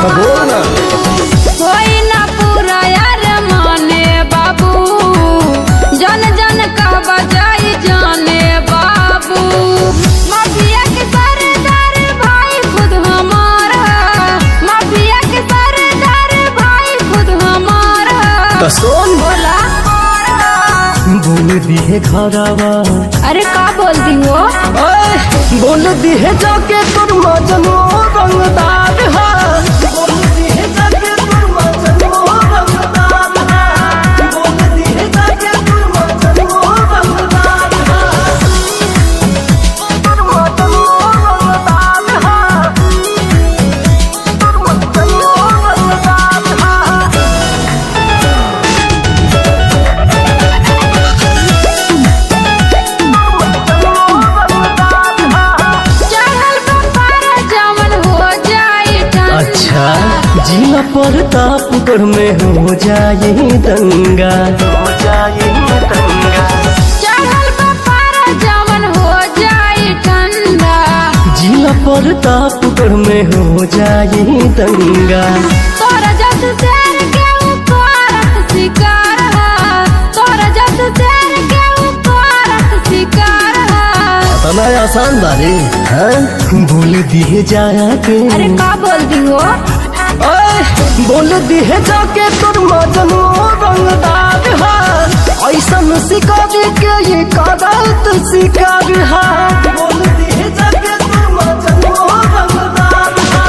तो बोल ना। कोई ना पूरा यार माने बाबू, जन जन का बजाई जाने बाबू। माफिया के सरदार भाई खुद हमारा, माफिया के सरदार भाई खुद हमारा। तो सुन बोला बोल दी है घरवा। अरे का बोलती हो? बोल दी है जाके तुर मजनू रंगदार है। बोल दी है जाके तुर मजनू रंगदार है। बोल दी है जाके तुर मजनू रंगदार है। तुर मजनू रंगदार है। तुर मजनू रंगदार है। अच्छा जिला प्रतापगढ़ में हो जाए दंगा, हो जाए दंगा। चढ़ल बपारा जवन हो जाए ठंडा, जिला प्रतापगढ़ में हो जाए दंगा। तोरा जस शेर के ऊपर शिकार है, तोरा जस शेर के ऊपर शिकार है। इतना आसान बारे हैं? बोल दिए जाया के। अरे का बोलती हो? बोल दी है जाके तुर मजनू रंगदार है। ऐसा शिकारी के ये करत शिकार है। बोल दी है जाके तुर मजनू रंगदार है।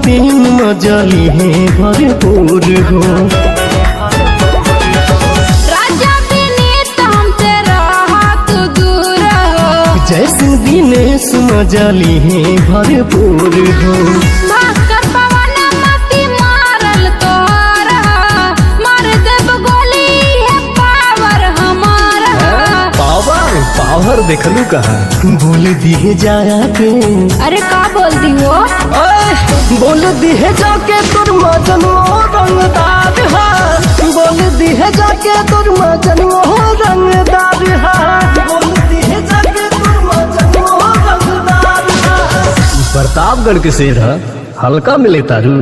तीन मजली है भरपूर हो। राजा विनीत हमसे रहा तू दूर हो। जैसे दिनेश मजली है भरपूर हो। भास्कर पवन मती मारल तोहरा, मार देव गोली है पावर हमारा। पावर पावर देखलू कहा? बोल दिए जाया के। अरे का बोलती हो? बोल दी है जाके तुर मजनू रंगदार है। बोल दी है जाके तुर मजनू रंगदार है। बोल दी है जाके तुर मजनू रंगदार है। प्रतापगढ़ के शेर है, हल्का मिले तारू।